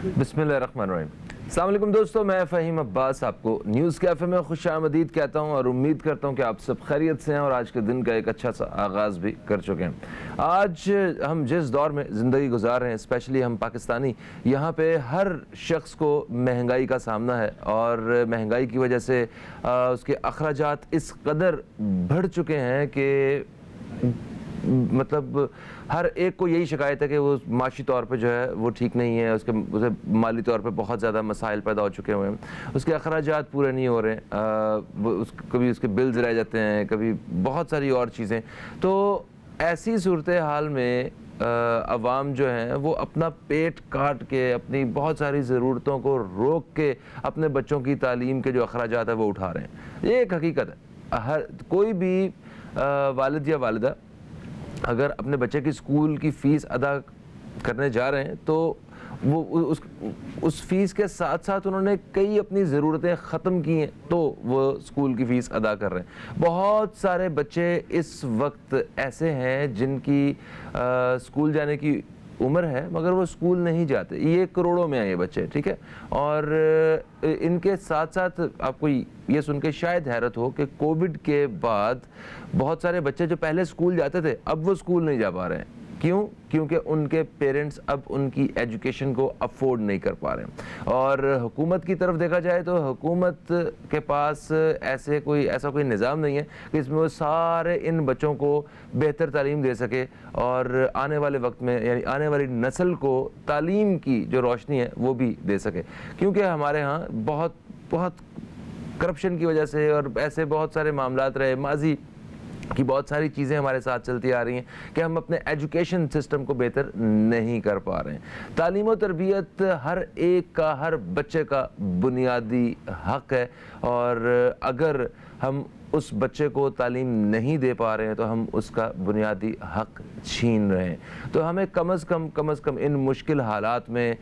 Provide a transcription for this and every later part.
बिस्मिल्लाहिर्रहमानिर्रहीम। अस्सलाम वालेकुम दोस्तों, मैं फ़हीम अब्बास आपको न्यूज़ कैफ़े में खुशामदीद कहता हूं और उम्मीद करता हूं कि आप सब खैरियत से हैं और आज के दिन का एक अच्छा सा आगाज़ भी कर चुके हैं। आज हम जिस दौर में ज़िंदगी गुजार रहे हैं, स्पेशली हम पाकिस्तानी, यहाँ पे हर शख्स को महंगाई का सामना है और महंगाई की वजह से उसके अखराजात इस कदर बढ़ चुके हैं कि मतलब हर एक को यही शिकायत है कि वो माशी तौर पे जो है वो ठीक नहीं है, उसे माली तौर पे बहुत ज़्यादा मसाइल पैदा हो चुके हुए हैं, उसके अखराजात पूरे नहीं हो रहे हैं, कभी उसके बिल्स रह जाते हैं, कभी बहुत सारी और चीज़ें। तो ऐसी सूरत हाल में अवाम जो हैं वो अपना पेट काट के अपनी बहुत सारी ज़रूरतों को रोक के अपने बच्चों की तालीम के जो अखराजात है वो उठा रहे हैं। ये एक हकीकत है। हर कोई भी वालिद या वालिदा अगर अपने बच्चे की स्कूल की फ़ीस अदा करने जा रहे हैं तो वो उस फ़ीस के साथ साथ उन्होंने कई अपनी ज़रूरतें ख़त्म की हैं तो वो स्कूल की फ़ीस अदा कर रहे हैं। बहुत सारे बच्चे इस वक्त ऐसे हैं जिनकी स्कूल जाने की उम्र है मगर वो स्कूल नहीं जाते। ये करोड़ों में हैं ये बच्चे, ठीक है। और इनके साथ साथ आपको ये सुन के शायद हैरत हो कि कोविड के बाद बहुत सारे बच्चे जो पहले स्कूल जाते थे अब वो स्कूल नहीं जा पा रहे हैं। क्यों? क्योंकि उनके पेरेंट्स अब उनकी एजुकेशन को अफोर्ड नहीं कर पा रहे हैं। और हुकूमत की तरफ देखा जाए तो हुकूमत के पास ऐसा कोई निज़ाम नहीं है कि इसमें वो सारे इन बच्चों को बेहतर तालीम दे सके और आने वाले वक्त में यानी आने वाली नस्ल को तालीम की जो रोशनी है वो भी दे सके। क्योंकि हमारे यहाँ बहुत करप्शन की वजह से और ऐसे बहुत सारे मामलात रहे, माजी कि बहुत सारी चीज़ें हमारे साथ चलती आ रही हैं कि हम अपने एजुकेशन सिस्टम को बेहतर नहीं कर पा रहे हैं। तालीम और तरबियत हर एक का, हर बच्चे का बुनियादी हक़ है और अगर हम उस बच्चे को तालीम नहीं दे पा रहे हैं तो हम उसका बुनियादी हक़ छीन रहे हैं। तो हमें कम अज़ कम इन मुश्किल हालात में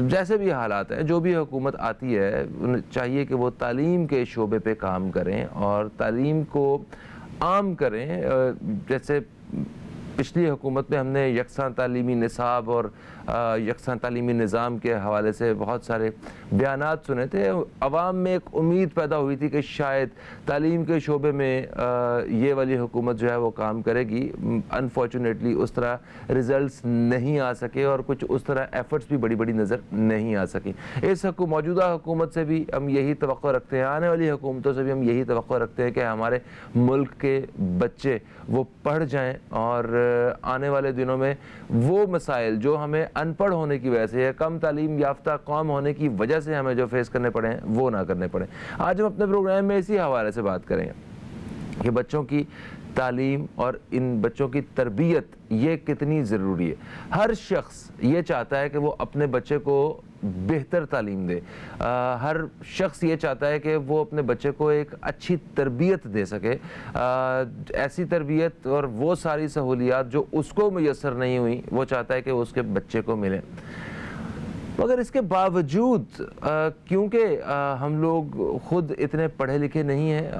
जैसे भी हालात हैं, जो भी हुकूमत आती है, उन्हें चाहिए कि वो तालीम के शोबे पे काम करें और तालीम को आम करें। जैसे पिछली हुकूमत में हमने यकसां तालीमी निसाब और यकसां तालीमी निज़ाम के हवाले से बहुत सारे बयानात सुने थे। अवाम में एक उम्मीद पैदा हुई थी कि शायद तालीम के शोबे में ये वाली हुकूमत जो है वो काम करेगी। अनफॉर्चुनेटली उस तरह रिज़ल्ट्स नहीं आ सके और कुछ उस तरह एफ़र्ट्स भी बड़ी बड़ी नज़र नहीं आ सकी। इस मौजूदा हुकूमत से भी हम यही तवक्को रखते हैं, आने वाली हुकूमतों से भी हम यही तवक्को रखते हैं कि हमारे मुल्क के बच्चे वो पढ़ जाएँ और आने वाले दिनों में वो मसाइल जो हमें अनपढ़ होने की वजह से या कम तालीम याफ्ता कौम होने की वजह से हमें जो फेस करने पड़े हैं वो ना करने पड़े। आज हम अपने प्रोग्राम में इसी हवाले से बात करेंगे कि बच्चों की तालीम और इन बच्चों की तरबियत ये कितनी ज़रूरी है। हर शख्स ये चाहता है कि वो अपने बच्चे को बेहतर तालीम दे। हर शख्स ये चाहता है कि वो अपने बच्चे को एक अच्छी तरबियत दे सके। ऐसी तरबियत और वो सारी सहूलियात जो उसको मुयस्सर नहीं हुई वो चाहता है कि उसके बच्चे को मिले। मगर इसके बावजूद क्योंकि हम लोग ख़ुद इतने पढ़े लिखे नहीं हैं,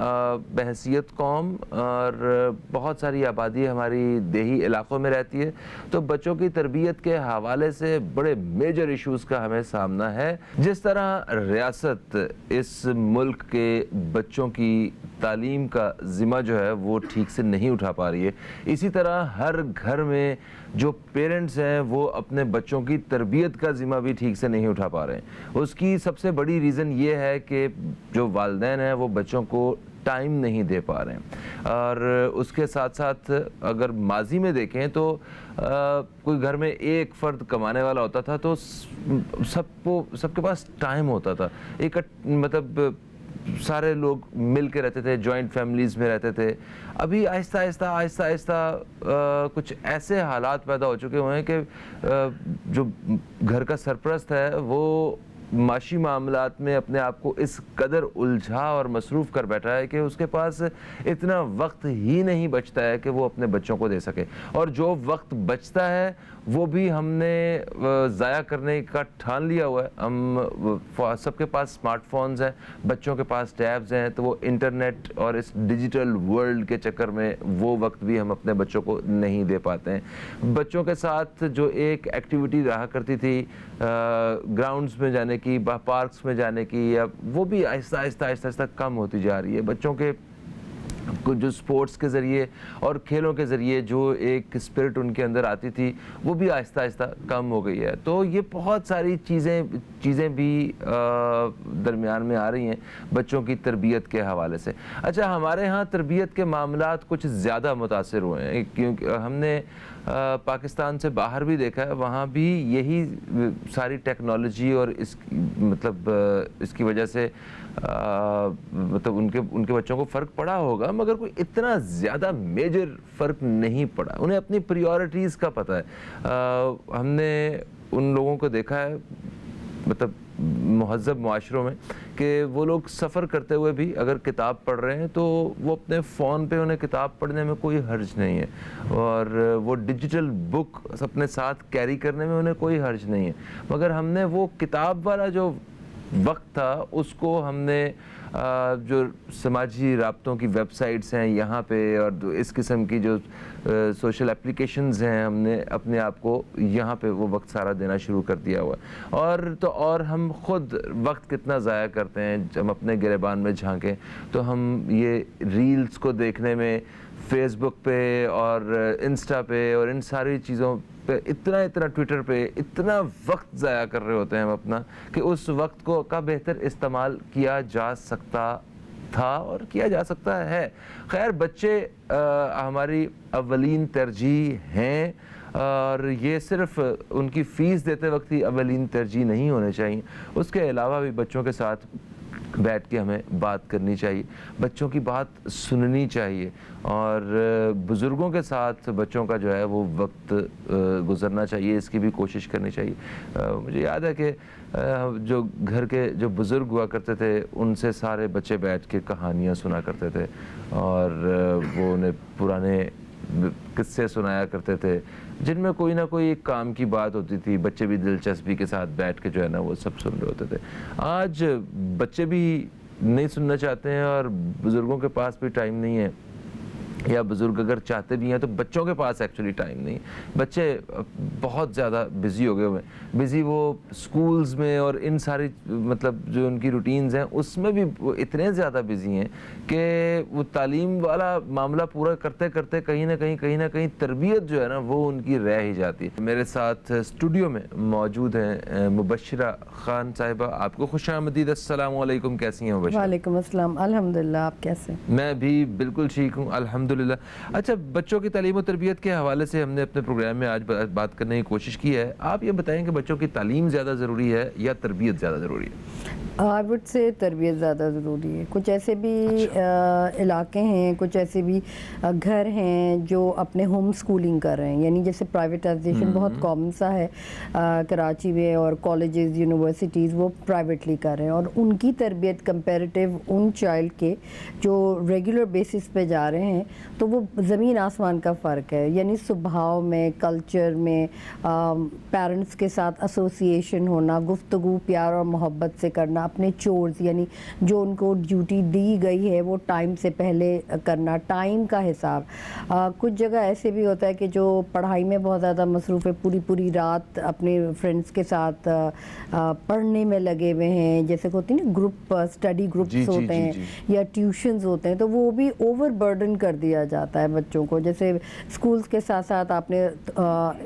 बहैसियत कौम और बहुत सारी आबादी हमारी देही इलाक़ों में रहती है, तो बच्चों की तरबियत के हवाले से बड़े मेजर इश्यूज़ का हमें सामना है। जिस तरह रियासत इस मुल्क के बच्चों की तालीम का ज़िम्मा जो है वो ठीक से नहीं उठा पा रही है, इसी तरह हर घर में जो पेरेंट्स हैं वो अपने बच्चों की तरबियत का ज़िम्मा भी ठीक से नहीं उठा पा रहे हैं। उसकी सबसे बड़ी रीज़न ये है कि जो वालिदैन हैं वो बच्चों को टाइम नहीं दे पा रहे हैं। और उसके साथ साथ अगर माजी में देखें तो कोई घर में एक फ़र्द कमाने वाला होता था तो सबके पास टाइम होता था, एक मतलब सारे लोग मिल के रहते थे, जॉइंट फैमिलीज़ में रहते थे। अभी आहिस्ता आहिस्ता कुछ ऐसे हालात पैदा हो चुके हुए हैं कि जो घर का सरपरस्त है वो معاشی معاملات میں اپنے آپ کو اس قدر الجھا اور مصروف کر بیٹھا ہے کہ اس کے پاس اتنا وقت ہی نہیں بچتا ہے کہ وہ اپنے بچوں کو دے سکے, اور جو وقت بچتا ہے وہ بھی ہم نے ضائع کرنے کا ٹھان لیا ہوا ہے. ہم سب کے پاس اسمارٹ فونز ہیں, بچوں کے پاس ٹیبز ہیں, تو وہ انٹرنیٹ اور اس ڈیجیٹل ورلڈ کے چکر میں وہ وقت بھی ہم اپنے بچوں کو نہیں دے پاتے ہیں. بچوں کے ساتھ جو ایک ایکٹیویٹی رہا کرتی تھی گراؤنڈز میں جانے کی, پارکس میں جانے کی, یا وہ بھی آہستہ آہستہ آہستہ آہستہ کم ہوتی جا رہی ہے. بچوں کے جو سپورٹس کے ذریعے اور کھیلوں کے ذریعے جو ایک اسپرٹ ان کے اندر آتی تھی وہ بھی آہستہ آہستہ کم ہو گئی ہے. تو یہ بہت ساری چیزیں بھی درمیان میں آ رہی ہیں بچوں کی تربیت کے حوالے سے. اچھا, ہمارے ہاں تربیت کے معاملات کچھ زیادہ متاثر ہوئے ہیں, کیونکہ ہم نے پاکستان سے باہر بھی دیکھا ہے, وہاں بھی یہی ساری ٹیکنالوجی اور اس کی وجہ سے مطلب ان کے بچوں کو فرق پڑا ہوگا, مگر کوئی اتنا زیادہ میجر فرق نہیں پڑا. انہیں اپنی پریورٹیز کا پتہ ہے. ہم نے ان لوگوں کو دیکھا ہے مطلب مہذب معاشروں میں کہ وہ لوگ سفر کرتے ہوئے بھی اگر کتاب پڑھ رہے ہیں تو وہ اپنے فون پہ انہیں کتاب پڑھنے میں کوئی حرج نہیں ہے, اور وہ ڈیجیٹل بک اپنے ساتھ کیری کرنے میں انہیں کوئی حرج نہیں ہے. مگر ہم نے وہ کتاب والا جو وقت تھا اس کو ہم نے جو سماجی رابطوں کی ویب سائٹس ہیں یہاں پہ اور اس قسم کی جو سوشل اپلیکیشنز ہیں, ہم نے اپنے آپ کو یہاں پہ وہ وقت سارا دینا شروع کر دیا ہوا ہے. اور ہم خود وقت کتنا ضائع کرتے ہیں. جب ہم اپنے گریبان میں جھانکیں تو ہم یہ ریلز کو دیکھنے میں فیس بک پہ اور انسٹا پہ اور ان ساری چیزوں پہ اتنا ٹویٹر پہ اتنا وقت ضائع کر رہے ہوتے ہیں ہم اپنا, کہ اس وقت کو کا بہتر استعمال کیا جا سکتا تھا اور کیا جا سکتا ہے. خیر, بچے ہماری اولین ترجیح ہیں, اور یہ صرف ان کی فیس دیتے وقت ہی اولین ترجیح نہیں ہونے چاہیے. اس کے علاوہ بھی بچوں کے ساتھ بیٹھ کے ہمیں بات کرنی چاہیے, بچوں کی بات سننی چاہیے, اور بزرگوں کے ساتھ بچوں کا جو ہے وہ وقت گزرنا چاہیے, اس کی بھی کوشش کرنی چاہیے. مجھے یاد ہے کہ جو گھر کے جو بزرگ ہوا کرتے تھے ان سے سارے بچے بیٹھ کے کہانیاں سنا کرتے تھے, اور وہ انہیں پرانے قصے سنایا کرتے تھے جن میں کوئی نہ کوئی ایک کام کی بات ہوتی تھی. بچے بھی دلچسپی کے ساتھ بیٹھ کے جو ہے نا وہ سب سن رہے ہوتے تھے. آج بچے بھی نہیں سننا چاہتے ہیں اور بزرگوں کے پاس بھی ٹائم نہیں ہے, یا بزرگ اگر چاہتے بھی ہیں تو بچوں کے پاس ایکچولی ٹائم نہیں. بچے بہت زیادہ بزی ہو گئے ہوئے ہیں. بزی وہ سکولز میں اور ان ساری مطلب جو ان کی روٹینز ہیں اس میں بھی وہ اتنے زیادہ بزی ہیں کہ وہ تعلیم والا معاملہ پورا کرتے کرتے کہیں نہ کہیں تربیت جو ہے نا وہ ان کی رہ ہی جاتی ہے. میرے ساتھ اسٹوڈیو میں موجود ہیں مبشرہ خان صاحبہ. آپ کو خوش آمدید. السلام علیکم, کیسی ہیں مبشرہ؟ وعلیکم السلام, الحمدللہ. آپ کیسے؟ میں بھی بالکل ٹھیک ہوں الحمدللہ. اچھا, بچوں کی تعلیم و تربیت کے حوالے سے ہم نے اپنے پروگرام میں آج بات کرنے کی کوشش کی ہے. آپ یہ بتائیں کہ بچوں کی تعلیم زیادہ ضروری ہے یا تربیت زیادہ ضروری ہے؟ آئی وڈ سے تربیت زیادہ ضروری ہے. کچھ ایسے بھی علاقے ہیں, کچھ ایسے بھی گھر ہیں جو اپنے ہوم سکولنگ کر رہے ہیں, یعنی جیسے پرائیویٹائزیشن بہت کامن سا ہے کراچی میں, اور کالجز یونیورسٹیز وہ پرائیویٹلی کر رہے ہیں, اور ان کی تربیت کمپیریٹیو ان چائلڈ کے جو ریگولر بیسس پہ جا رہے ہیں تو وہ زمین آسمان کا فرق ہے. یعنی سبھاؤ میں, کلچر میں, پیرنٹس کے ساتھ ایسوسیشن ہونا, گفتگو پیار اور محبت سے کرنا, اپنے چورز یعنی جو ان کو ڈیوٹی دی گئی ہے وہ ٹائم سے پہلے کرنا, ٹائم کا حساب. کچھ جگہ ایسے بھی ہوتا ہے کہ جو پڑھائی میں بہت زیادہ مصروف ہے, پوری رات اپنے فرینڈس کے ساتھ پڑھنے میں لگے ہوئے ہیں, جیسے ہوتی ہیں نا گروپ اسٹڈی گروپس ہوتے ہیں یا ٹیوشنز ہوتے ہیں, تو وہ بھی اوور برڈن کر دیا جاتا ہے بچوں کو. جیسے اسکولز کے ساتھ ساتھ آپ نے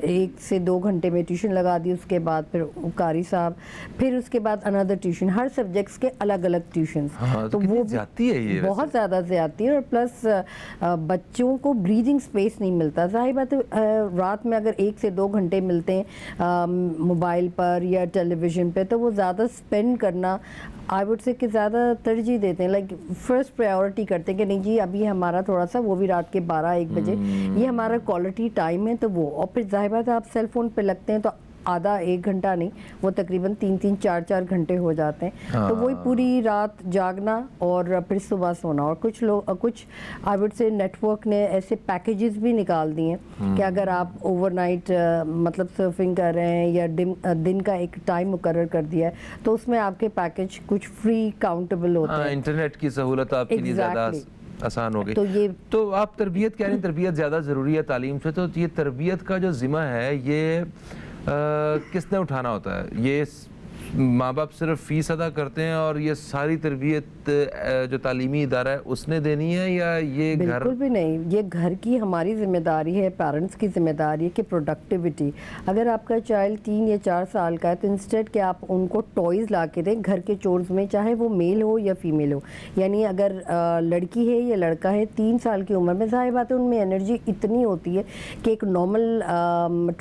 1 سے 2 گھنٹے میں ٹیوشن لگا دی, اس کے بعد پھر قاری صاحب, پھر اس کے بعد اندر ٹیوشن, ہر سبجیکٹس کے الگ الگ ٹیوشنز. تو وہ زیادتی ہے, یہ بہت زیادہ زیادتی ہے. اور پلس بچوں کو بریدنگ سپیس نہیں ملتا. ظاہر بات ہے رات میں اگر 1 سے 2 گھنٹے ملتے ہیں موبائل پر یا ٹیلی ویژن پہ, تو وہ زیادہ اسپینڈ کرنا آئی وڈ سے کہ زیادہ ترجیح دیتے ہیں, لائک فرسٹ پرائیورٹی کرتے ہیں کہ نہیں جی ابھی ہمارا تھوڑا سا, وہ بھی رات کے 12-1 بجے, یہ ہمارا کوالٹی ٹائم ہے. تو وہ, اور پھر ظاہر بات ہے آپ سیل فون پہ لگتے ہیں تو आधा 1 घंटा नहीं, वो तकरीबन 3-3 4-4 घंटे हो जाते हैं। तो वही पूरी रात जागना और फिर सुबह सोना। और कुछ आई वुड से नेटवर्क ने ऐसे पैकेजेस भी निकाल दिए हैं कि अगर आप ओवरनाइट मतलब सर्फिंग कर रहे हैं या दिन का एक टाइम मुकर्रर कर दिया है तो उसमें आपके पैकेज कुछ फ्री काउंटेबल होते हैं। इंटरनेट की सहूलत आपके लिए ज़्यादा आसान हो गई। तो आप तरबियत कह रहे हैं, तरबियत ज़्यादा ज़रूरी है तालीम से, तो ये तरबियत का जो ज़िम्मा है ये किसने उठाना होता है? ये माँ बाप सिर्फ फ़ीस अदा करते हैं और ये सारी तरबियत जो तालीमी इदारा है उसने देनी है, या ये घर? बिल्कुल भी नहीं, ये घर की हमारी जिम्मेदारी है, पेरेंट्स की जिम्मेदारी है कि प्रोडक्टिविटी। अगर आपका चाइल्ड 3 या 4 साल का है तो इंस्टेड कि आप उनको टॉयज़ ला के दें घर के चोर्स में, चाहे वो मेल हो या फीमेल हो। यानी अगर लड़की है या लड़का है 3 साल की उम्र में, ज़ाहिर बात है उनमें एनर्जी इतनी होती है कि एक नॉर्मल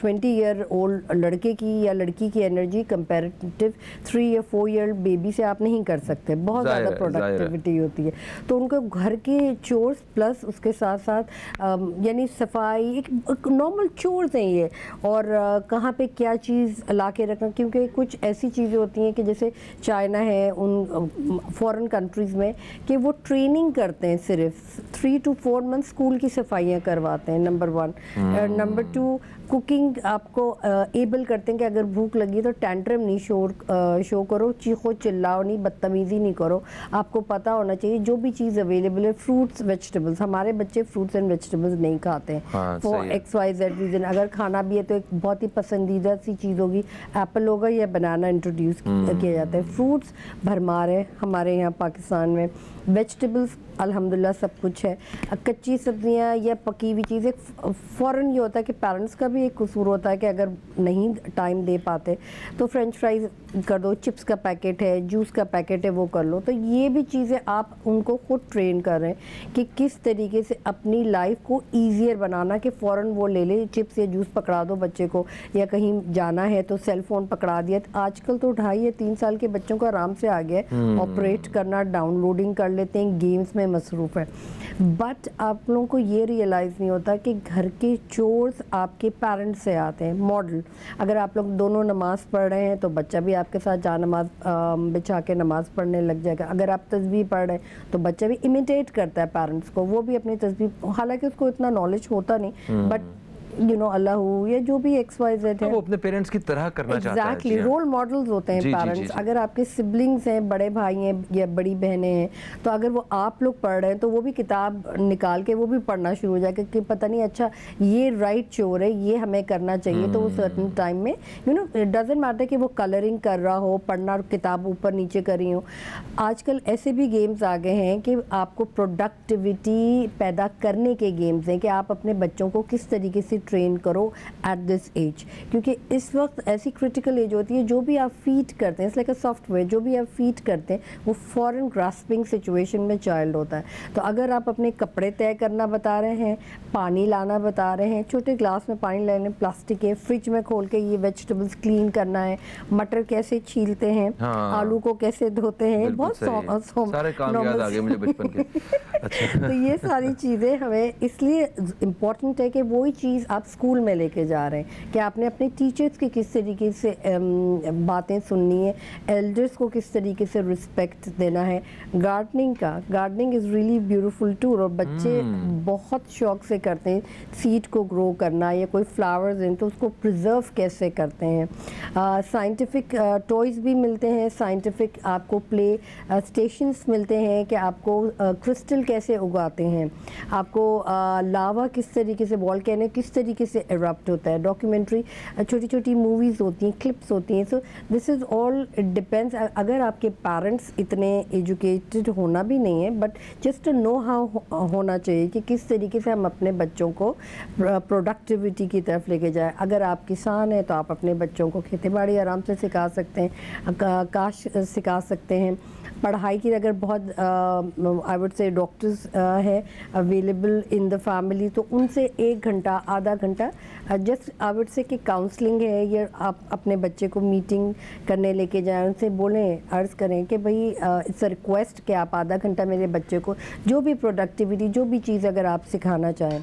20 ईयर ओल्ड लड़के की या लड़की की एनर्जी कंपेरेटिव 3 या 4 ईयर बेबी से आप नहीं कर सकते। बहुत ज़्यादा प्रोडक्टिविटी होती है। तो उनको घर के चोर्स प्लस उसके साथ साथ यानी सफाई, एक नॉर्मल चोर्स हैं ये। और कहाँ पे क्या चीज़ ला के रखना, क्योंकि कुछ ऐसी चीज़ें होती हैं कि जैसे चाइना है, उन फॉरेन कंट्रीज़ में कि वो ट्रेनिंग करते हैं, सिर्फ 3 to 4 मंथ स्कूल की सफाइयाँ करवाते हैं, नंबर 1। नंबर 2 कुकिंग आपको एबल करते हैं कि अगर भूख लगी तो टेंट्रम नहीं शो करो, चीखो चिल्लाओ नहीं, बदतमीज़ी नहीं करो। आपको पता होना चाहिए जो भी चीज़ अवेलेबल है, फ्रूट्स वेजिटेबल्स, हमारे बच्चे फ्रूट्स एंड वेजिटेबल्स नहीं खाते हैं फॉर XYZ रीज़न। अगर खाना भी है तो एक बहुत ही पसंदीदा सी चीज़ होगी, एप्पल होगा या बनाना इंट्रोड्यूस किया जाता है। फ्रूट्स भरमार है हमारे यहाँ पाकिस्तान में, वेजिटेबल्स अल्हम्दुलिल्लाह सब कुछ है। कच्ची सब्जियां या पकी हुई चीज़ें, फ़ौरन ये होता है कि पेरेंट्स का भी एक कसूर होता है कि अगर नहीं टाइम दे पाते तो फ्रेंच फ्राइज़ कर दो, चिप्स का पैकेट है, जूस का पैकेट है, वो कर लो। तो ये भी चीज़ें आप उनको खुद ट्रेन कर रहे हैं कि किस तरीके से अपनी लाइफ को ईजियर बनाना, कि फ़ौरन वो ले ले चिप्स या जूस पकड़ा दो बच्चे को, या कहीं जाना है तो सेल फ़ोन पकड़ा दिया। आजकल तो 2.5 या 3 साल के बच्चों को आराम से आ गया है ऑपरेट करना, डाउनलोडिंग कर लेते हैं, गेम्स में मसरूफ़ है। बट आप लोगों को ये रियलाइज़ नहीं होता कि घर के चोर्स आपके पेरेंट्स से आते हैं। मॉडल, अगर आप लोग दोनों नमाज़ पढ़ रहे हैं तो बच्चा भी आपके साथ जा नमाज बिछा के नमाज़ पढ़ने लग जाएगा। अगर आप तस्बीह पढ़ रहे हैं तो बच्चा भी इमिटेट करता है पेरेंट्स को, वो भी अपनी तस्बीह, हालांकि उसको इतना नॉलेज होता नहीं, बट अल्लाह या जो भी XYZ है वो अपने पेरेंट्स की तरह करना चाहता है। एग्जैक्टली, रोल मॉडल्स होते हैं पेरेंट्स। अगर आपके सिबलिंग्स हैं, बड़े भाई हैं या बड़ी बहनें हैं, तो अगर वो आप लोग पढ़ रहे हैं तो वो भी किताब निकाल के वो भी पढ़ना शुरू हो जाएगा कि पता नहीं अच्छा ये राइट चोर है, ये हमें करना चाहिए। तो वो सर्टन टाइम में इट डजंट मैटर कि वो कलरिंग कर रहा हो, पढ़ना, किताब ऊपर नीचे कर रही हो। आजकल ऐसे भी गेम्स आ गए हैं कि आपको प्रोडक्टिविटी पैदा करने के गेम्स हैं कि आप अपने बच्चों को किस तरीके से ट्रेन करो एट दिस एज, क्योंकि इस वक्त ऐसी क्रिटिकल एज होती है, जो भी आप फीड करते हैं, इट्स लाइक अ सॉफ्टवेयर, जो भी आप फीड करते हैं वो फॉरेन ग्रास्पिंग सिचुएशन में चाइल्ड होता है। तो अगर आप अपने कपड़े तय करना बता रहे हैं, पानी लाना बता रहे हैं, छोटे ग्लास में पानी लेने, प्लास्टिक के फ्रिज में खोल के ये वेजिटेबल्स क्लीन करना है, मटर कैसे छीलते हैं, आलू को कैसे धोते हैं, बहुत सारे काम याद आ गए मुझे बचपन के। अच्छा। तो ये सारी चीज़ें हमें इसलिए इम्पोर्टेंट है कि वही चीज़ आप स्कूल में लेके जा रहे हैं कि आपने अपने टीचर्स की किस तरीके से बातें सुननी है, एल्डर्स को किस तरीके से रिस्पेक्ट देना है। Gardening is really beautiful too, और बच्चे बहुत शौक से करते हैं सीड को ग्रो करना, या कोई फ्लावर्स हैं तो उसको प्रिजर्व कैसे करते हैं। साइंटिफिक टॉयज़ भी मिलते हैं, साइंटिफिक आपको प्ले स्टेशंस मिलते हैं कि आपको क्रिस्टल कैसे उगाते हैं, आपको लावा किस तरीके से, वॉल्केनो किस तरीके से इरप्ट होता है। डॉक्यूमेंट्री, छोटी छोटी मूवीज़ होती हैं, क्लिप्स होती हैं। So this is all depends. अगर आपके पेरेंट्स इतने एजुकेटेड होना भी नहीं है, बट जस्ट नो हाउ होना चाहिए कि किस तरीके से हम अपने बच्चों को प्रोडक्टिविटी की तरफ लेके जाए। अगर आप किसान हैं तो आप अपने बच्चों को खेती बाड़ी आराम से सिखा सकते हैं, काश सिखा सकते हैं। पढ़ाई की अगर बहुत आई वुड से डॉक्टर्स है अवेलेबल इन द फैमिली, तो उनसे 1 घंटा आधा घंटा जस्ट आई वुड से कि काउंसलिंग है, या आप अपने बच्चे को मीटिंग करने लेके जाएं, उनसे बोलें, अर्ज़ करें कि भाई इट्स अ रिक्वेस्ट कि आप आधा घंटा मेरे बच्चे को जो भी प्रोडक्टिविटी, जो भी चीज़ अगर आप सिखाना चाहें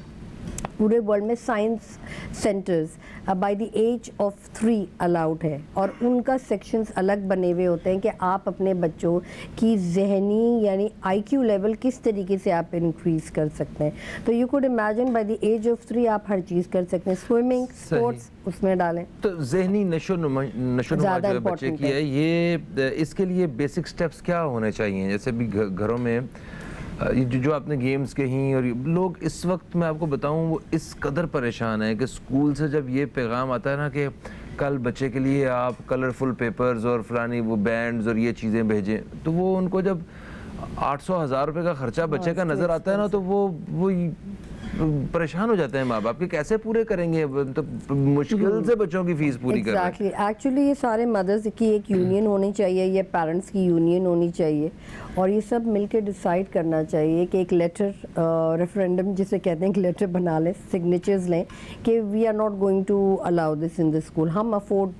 पूरे वर्ल्ड में science centres by the age of 3 allowed है, और उनका सेक्शंस अलग बने हुए होते हैं कि आप अपने बच्चों की जहनी यानी IQ लेवल किस तरीके से आप इंक्रीज कर सकते हैं. तो you could imagine by the age of 3 आप हर चीज़ कर सकते हैं. स्विमिंग, स्पोर्ट्स उसमें डालें. तो ज़हनी नशोनुमा जो बच्चे की है, ये इसके लिए बेसिक स्टेप्स क्या होने चाहिए? जैसे भी घरों में जो आपने गेम्स कहीं, और लोग इस वक्त मैं आपको बताऊं वो इस कदर परेशान है कि स्कूल से जब ये पैगाम आता है ना कि कल बच्चे के लिए आप कलरफुल पेपर्स और फलानी वो बैंड्स और ये चीज़ें भेजें, तो वो उनको जब 800-1000 रुपये का खर्चा बच्चे का नज़र आता है ना, तो वो परेशान हो जाते हैं माँ बाप कि कैसे पूरे करेंगे, तो मुश्किल से बच्चों की फीस पूरी कर रहे हैं. एग्जैक्टली. एक्चुअली ये सारे मदर्स की एक यूनियन होनी चाहिए, ये पेरेंट्स की यूनियन होनी चाहिए, और ये सब मिलकर डिसाइड करना चाहिए कि एक लेटर, रेफरेंडम जिसे कहते हैं, एक लेटर बना लें, सिग्नेचर्स लें कि we are not going to allow this in the school. हम अफोर्ड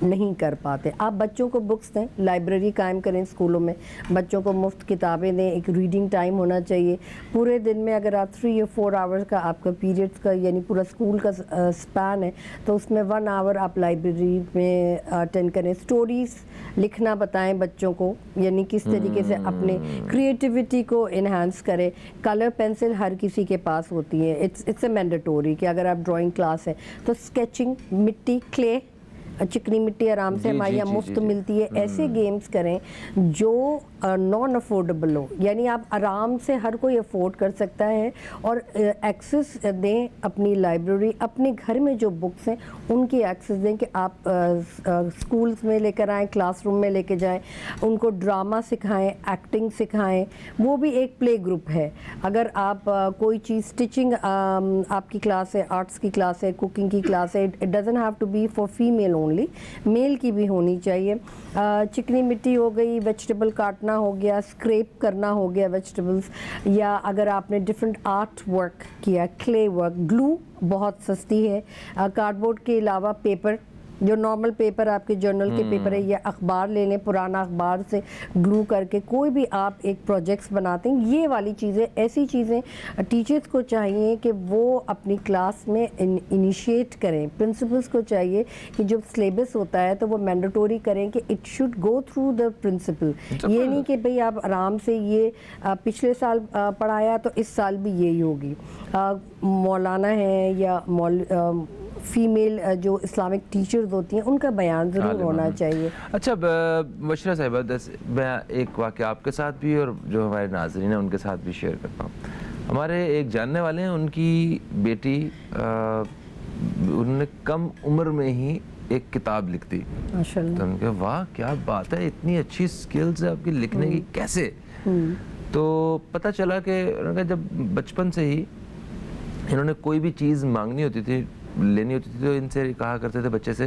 नहीं कर पाते. आप बच्चों को बुक्स दें, लाइब्रेरी कायम करें स्कूलों में, बच्चों को मुफ्त किताबें दें, एक रीडिंग टाइम होना चाहिए. पूरे दिन में अगर आप 3 या 4 आवर्स का आपका पीरियड्स का यानी पूरा स्कूल का स्पैन है, तो उसमें 1 आवर आप लाइब्रेरी में अटेंड करें. स्टोरीज लिखना बताएं बच्चों को, यानी किस तरीके से अपने क्रिएटिविटी को इन्हांस करें. कलर पेंसिल हर किसी के पास होती है, इट्स अ मैंडेटोरी कि अगर आप ड्राइंग क्लास है तो स्केचिंग, मिट्टी, क्ले, चिकनी मिट्टी आराम से हमारे यहाँ मुफ्त मिलती है. ऐसे गेम्स करें जो नॉन अफोर्डेबल हो, यानी आप आराम से हर कोई अफोर्ड कर सकता है, और एक्सेस दें अपनी लाइब्रेरी, अपने घर में जो बुक्स हैं उनकी एक्सेस दें कि आप स्कूल्स में लेकर आएँ, क्लासरूम में लेके जाएं, उनको ड्रामा सिखाएं, एक्टिंग सिखाएं. वो भी एक प्ले ग्रुप है. अगर आप कोई चीज़, स्टिचिंग आपकी क्लास है, आर्ट्स की क्लास है, कुकिंग की क्लास है, it doesn't have to be for female only, male की भी होनी चाहिए. चिकनी मिट्टी हो गई, वेजिटेबल काटना हो गया, स्क्रैप करना हो गया वेजिटेबल्स, या अगर आपने डिफरेंट आर्ट वर्क किया, क्ले वर्क, ग्लू बहुत सस्ती है. कार्डबोर्ड के अलावा पेपर, जो नॉर्मल पेपर आपके जर्नल के पेपर है, या अखबार ले लें, पुराना अखबार से ग्लू करके कोई भी आप एक प्रोजेक्ट्स बनाते हैं. ये वाली चीज़ें, ऐसी चीज़ें टीचर्स को चाहिए कि वो अपनी क्लास में इनिशिएट करें. प्रिंसिपल्स को चाहिए कि जब सिलेबस होता है तो वो मैंडेटोरी करें कि it should go through the principal. ये नहीं कि भाई आप आराम से ये पिछले साल पढ़ाया तो इस साल भी यही होगी. मौलाना है या फीमेल जो इस्लामिक टीचर्स होती हैं, उनका बयान ज़रूर होना चाहिए. अच्छा बशरा साहिबा, मैं एक वाक़या आपके साथ भी और जो हमारे नाज़रीन हैं उनके साथ भी शेयर करता हूँ. हमारे एक जानने वाले हैं, उनकी बेटी उन्होंने कम उम्र में ही एक किताब लिख दी. माशाअल्लाह. तो उनके वाह क्या बात है, इतनी अच्छी स्किल्स है आपकी लिखने की, कैसे? तो पता चला कि जब बचपन से ही इन्होंने कोई भी चीज़ मांगनी होती थी, लेनी होती थी, तो इनसे कहा करते थे बच्चे से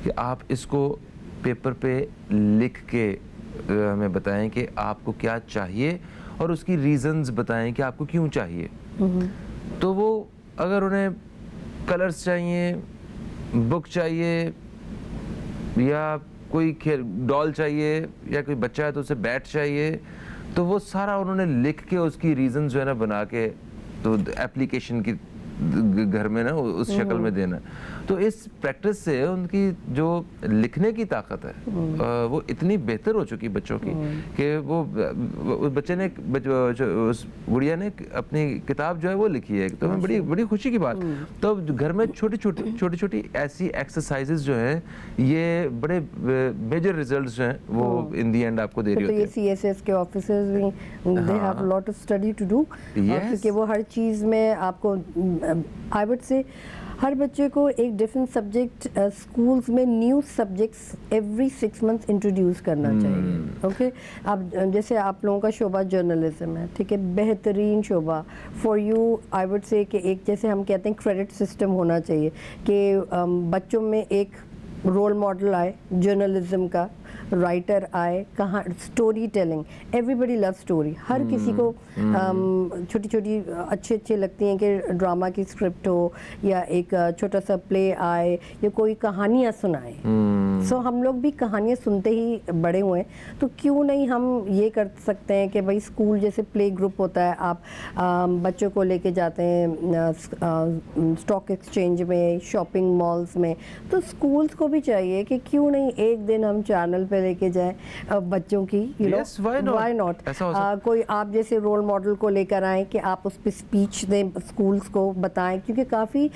कि आप इसको पेपर पे लिख के हमें बताएं कि आपको क्या चाहिए और उसकी रीज़न्स बताएं कि आपको क्यों चाहिए. तो वो अगर उन्हें कलर्स चाहिए, बुक चाहिए, या कोई डॉल चाहिए, या कोई बच्चा है तो उसे बैट चाहिए, तो वो सारा उन्होंने लिख के उसकी रीज़न्स जो है ना बना के, तो एप्लीकेशन की घर में ना उस शक्ल में देना. तो इस प्रैक्टिस से उनकी जो लिखने की ताकत है वो इतनी बेहतर हो चुकी बच्चों की कि वो उस बच्चे ने, उस गुड़िया ने अपनी किताब जो है वो लिखी है. तो बड़ी बड़ी खुशी की बात. तो घर में छोटी छोटी ऐसी एक्सरसाइजेस जो हैं, ये बड़े मेजर रिजल्ट्स जो हैं वो इन दी एंड आपको दे रही होती है. तो ये CSS के ऑफिसर्स भी, they have lot of study to do, क्योंकि वो हर चीज़ में आपको, आई वुड से हर बच्चे को एक डिफरेंट सब्जेक्ट स्कूल्स में new subjects every 6 months introduce करना चाहिए. ओके. अब जैसे आप लोगों का शोबा जर्नलिज्म है, ठीक है, बेहतरीन शोबा for you. I would say कि एक, जैसे हम कहते हैं, क्रेडिट सिस्टम होना चाहिए कि बच्चों में एक रोल मॉडल आए जर्नलिज्म का, राइटर आए, कहाँ story telling, everybody love story, हर किसी को छोटी छोटी अच्छी अच्छी लगती हैं कि ड्रामा की स्क्रिप्ट हो या एक छोटा सा प्ले आए या कोई कहानियाँ सुनाए। सो हम लोग भी कहानियाँ सुनते ही बड़े हुए हैं, तो क्यों नहीं हम ये कर सकते हैं कि भाई स्कूल जैसे प्ले ग्रुप होता है, आप बच्चों को लेके जाते हैं स्टॉक एक्सचेंज में, शॉपिंग मॉल्स में, तो स्कूल्स को भी चाहिए कि क्यों नहीं एक दिन हम चैनल पे लेके जाएं बच्चों की, यू नो, व्हाई नॉट, कोई आप जैसे रोल मॉडल को लेकर आए कि आप उस पर स्पीच दें, स्कूल्स को बताएं, क्योंकि काफ़ी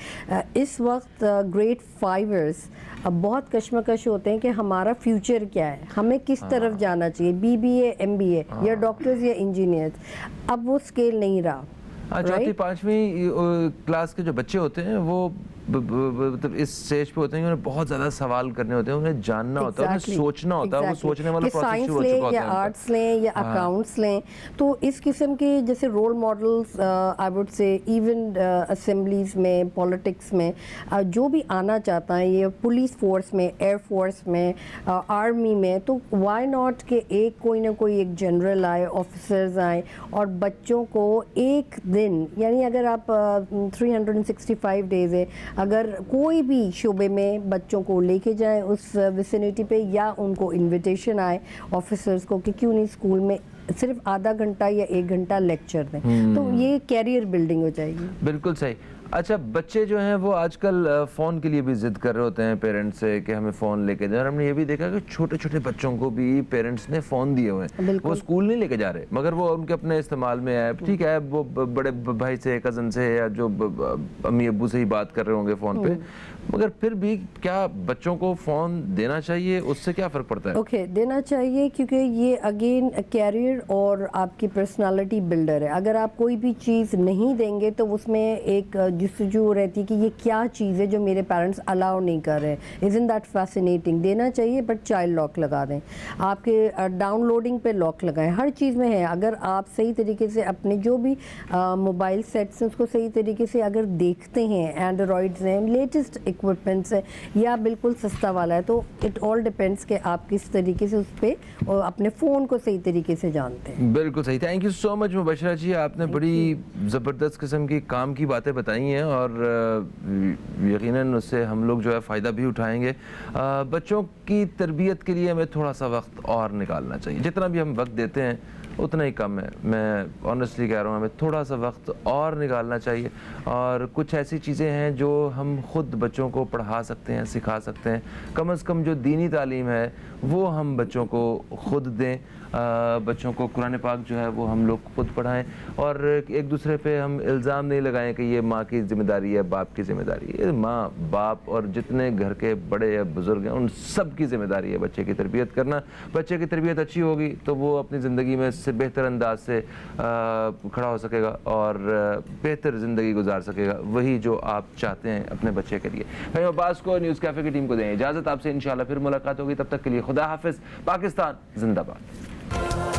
इस वक्त ग्रेड 5ers अब बहुत कश्मकश होते हैं कि हमारा फ्यूचर क्या है, हमें किस तरफ जाना चाहिए, BBA MBA या डॉक्टर्स या इंजीनियर्स, अब वो स्केल नहीं रहा। चौथी पांचवी क्लास के जो बच्चे होते हैं वो मतलब इस स्टेज पे होते हैं, उन्हें बहुत ज़्यादा सवाल करने होते हैं, उन्हें जानना होता है, उन्हें सोचना होता है, वो सोचने वाला प्रोसेस शुरू हो चुका होता है। या आर्ट्स लें या अकाउंट्स लें, तो इस किस्म के जैसे role models I would say even assemblies में, पॉलिटिक्स में जो भी आना चाहता है, ये पुलिस फोर्स में, एयर फोर्स में, आर्मी में, तो व्हाई नॉट कि एक कोई ना कोई एक जनरल आए, ऑफिसर्स आए और बच्चों को एक दिन, यानी अगर आप 365 डेज है, अगर कोई भी शोबे में बच्चों को लेके जाएं उस विसिनिटी पे, या उनको इनविटेशन आए ऑफिसर्स को कि क्यों नहीं स्कूल में सिर्फ आधा घंटा या 1 घंटा लेक्चर दें, तो ये कैरियर बिल्डिंग हो जाएगी। बिल्कुल सही। अच्छा, बच्चे जो हैं वो आजकल फ़ोन के लिए भी ज़िद कर रहे होते हैं पेरेंट्स से कि हमें फ़ोन लेके दें, और हमने ये भी देखा कि छोटे छोटे बच्चों को भी पेरेंट्स ने फ़ोन दिए हुए हैं, वो स्कूल नहीं लेके जा रहे मगर वो उनके अपने इस्तेमाल में है, ठीक है, वो बड़े भाई से, कज़न से या जो अम्मी अब्बू से ही बात कर रहे होंगे फ़ोन पे, मगर फिर भी क्या बच्चों को फ़ोन देना चाहिए, उससे क्या फ़र्क पड़ता है? ओके, देना चाहिए, क्योंकि ये अगेन कैरियर और आपकी पर्सनालिटी बिल्डर है। अगर आप कोई भी चीज़ नहीं देंगे तो उसमें एक जस्तजू रहती है कि ये क्या चीज़ है जो मेरे पेरेंट्स अलाउ नहीं कर रहे हैं, इज़न्ट दैट फैसिनेटिंग। देना चाहिए बट चाइल्ड लॉक लगा दें, आपके डाउनलोडिंग पे लॉक लगाएं, हर चीज़ में है। अगर आप सही तरीके से अपने जो भी मोबाइल सेट्स हैं उसको सही तरीके से अगर देखते हैं, एंड्रॉइड्स हैं, लेटेस्ट इक्विपमेंट्स है या बिल्कुल सस्ता वाला है, तो इट ऑल डिपेंड्स कि आप किस तरीके से उस पर अपने फ़ोन को सही तरीके से जानते हैं। बिल्कुल सही। Thank you so much Mubashra ji, आपने बड़ी ज़बरदस्त किस्म की काम की बातें बताई हैं और यकीनन उससे हम लोग जो है फ़ायदा भी उठाएंगे। बच्चों की तरबियत के लिए हमें थोड़ा सा वक्त और निकालना चाहिए, जितना भी हम वक्त देते हैं उतना ही कम है। मैं ऑनेस्टली कह रहा हूँ, हमें थोड़ा सा वक्त और निकालना चाहिए, और कुछ ऐसी चीज़ें हैं जो हम ख़ुद बच्चों को पढ़ा सकते हैं, सिखा सकते हैं। कम से कम जो दीनी तालीम है वो हम बच्चों को ख़ुद दें, बच्चों को कुरान पाक जो है वो हम लोग खुद पढ़ाएं, और एक दूसरे पे हम इल्ज़ाम नहीं लगाएं कि ये माँ की ज़िम्मेदारी है, बाप की ज़िम्मेदारी है। माँ, बाप और जितने घर के बड़े या बुज़ुर्ग हैं उन सब की ज़िम्मेदारी है बच्चे की तरबियत करना। बच्चे की तरबियत अच्छी होगी तो वो अपनी ज़िंदगी में से बेहतर अंदाज से खड़ा हो सकेगा और बेहतर ज़िंदगी गुजार सकेगा, वही जो आप चाहते हैं अपने बच्चे के लिए। फहीम अब्बास को, न्यूज़ कैफ़े की टीम को दें इजाज़त। आपसे इंशाल्लाह फिर मुलाकात होगी, तब तक के लिए खुदा हाफिज़। पाकिस्तान जिंदाबाद।